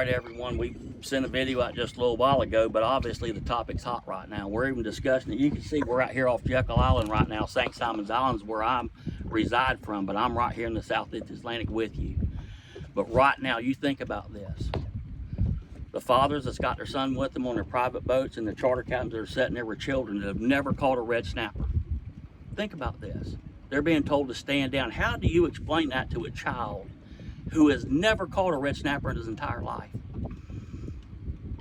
sorry to everyone. We sent a video out just a little while ago, but obviously the topic's hot right now. We're even discussing it. You can see we're out here off Jekyll Island right now. St. Simon's Island is where I reside from, but I'm right here in the Southeast Atlantic with you. But right now, you think about this. The fathers that's got their son with them on their private boats and the charter captains that are sitting there with children that have never caught a red snapper. Think about this. They're being told to stand down. How do you explain that to a child who has never caught a red snapper in his entire life?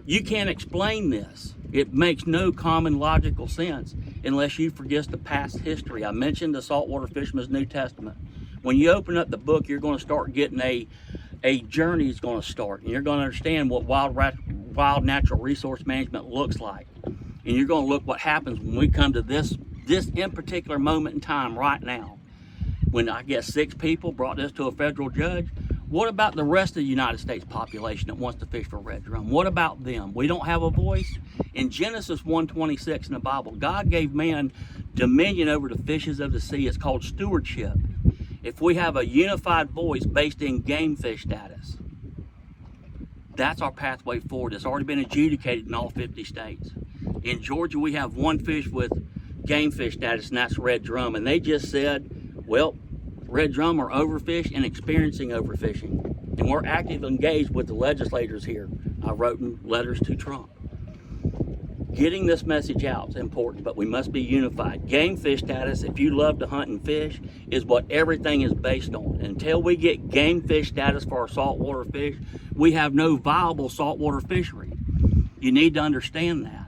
You can't explain this. It makes no common logical sense unless you forget the past history. I mentioned the Saltwater Fisherman's New Testament. When you open up the book, you're going to start getting a journey is going to start, and you're going to understand what wild natural resource management looks like. And you're going to look what happens when we come to this in particular moment in time right now. When I guess 6 people brought this to a federal judge. What about the rest of the United States population that wants to fish for red drum? What about them? We don't have a voice? In Genesis 1:26 in the Bible, God gave man dominion over the fishes of the sea. It's called stewardship. If we have a unified voice based in game fish status, that's our pathway forward. It's already been adjudicated in all 50 states. In Georgia, we have one fish with game fish status, and that's red drum. And they just said, well, red drum are overfished and experiencing overfishing. And we're actively engaged with the legislators here. I wrote letters to Trump. Getting this message out is important, but we must be unified. Game fish status, if you love to hunt and fish, is what everything is based on. Until we get game fish status for our saltwater fish, we have no viable saltwater fishery. You need to understand that.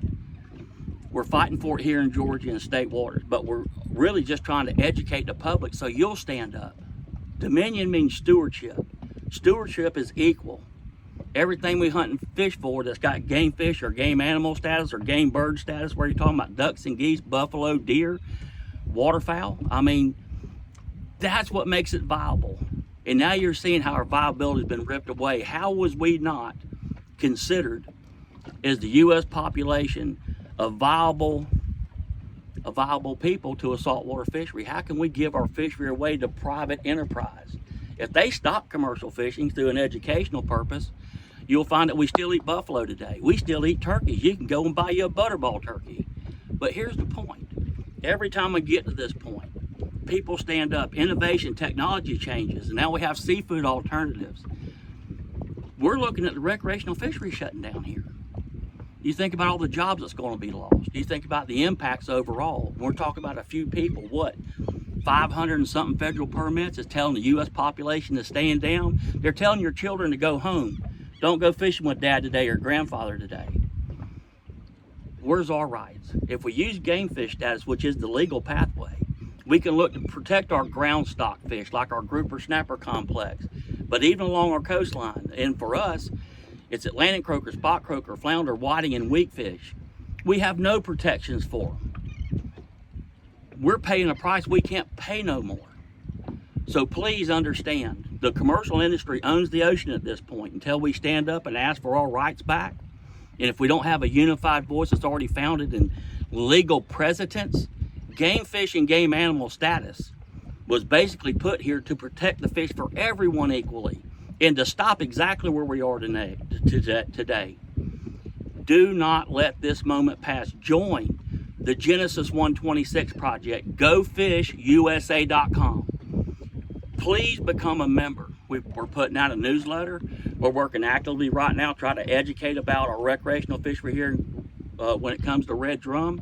We're fighting for it here in Georgia and state waters, but we're really just trying to educate the public so you'll stand up. Dominion means stewardship. Stewardship is equal. Everything we hunt and fish for that's got game fish or game animal status or game bird status, where you're talking about ducks and geese, buffalo, deer, waterfowl, I mean, that's what makes it viable. And now you're seeing how our viability has been ripped away. How was we not considered as the U.S. population a viable people to a saltwater fishery? How can we give our fishery away to private enterprise? If they stop commercial fishing through an educational purpose, you'll find that we still eat buffalo today. We still eat turkeys. You can go and buy you a butterball turkey. But here's the point. Every time we get to this point, people stand up. Innovation, technology changes, and now we have seafood alternatives. We're looking at the recreational fishery shutting down here. You think about all the jobs that's going to be lost. You think about the impacts overall. We're talking about a few people. What? 500 and something federal permits is telling the U.S. population to stand down. They're telling your children to go home. Don't go fishing with dad today or grandfather today. Where's our rights? If we use game fish status, which is the legal pathway, we can look to protect our ground stock fish like our grouper snapper complex. But even along our coastline, and for us, it's Atlantic croaker, spot croaker, flounder, whiting, and weakfish. We have no protections for them. We're paying a price we can't pay no more. So please understand, the commercial industry owns the ocean at this point until we stand up and ask for our rights back. And if we don't have a unified voice that's already founded in legal precedents, game fish and game animal status was basically put here to protect the fish for everyone equally and to stop exactly where we are today. Do not let this moment pass. Join the Genesis 126 project, GoFishUSA.com. Please become a member. We're putting out a newsletter. We're working actively right now trying to educate about our recreational fishery here when it comes to red drum.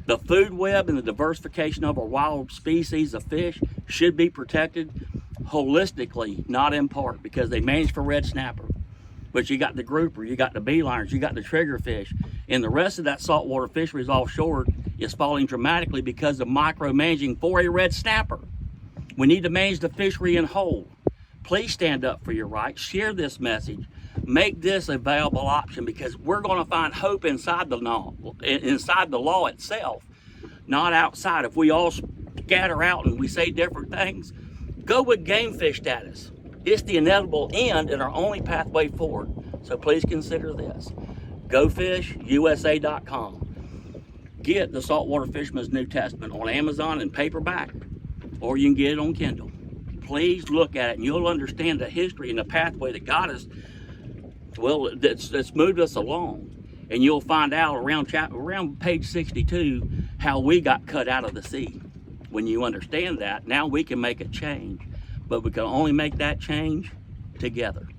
The food web and the diversification of our wild species of fish should be protected holistically, not in part, because they manage for red snapper. But you got the grouper, you got the beeliners, you got the triggerfish, and the rest of that saltwater fisheries offshore is falling dramatically because of micromanaging for a red snapper. We need to manage the fishery in whole. Please stand up for your rights. Share this message. Make this a viable option, because we're going to find hope inside the law itself, not outside. If we all scatter out and we say different things, go with game fish status. It's the inevitable end and our only pathway forward. So please consider this. GoFishUSA.com. Get the Saltwater Fisherman's New Testament on Amazon in paperback, or you can get it on Kindle. Please look at it and you'll understand the history and the pathway that got us Well, it's moved us along. And you'll find out around page 62 how we got cut out of the sea. When you understand that, now we can make a change. But we can only make that change together.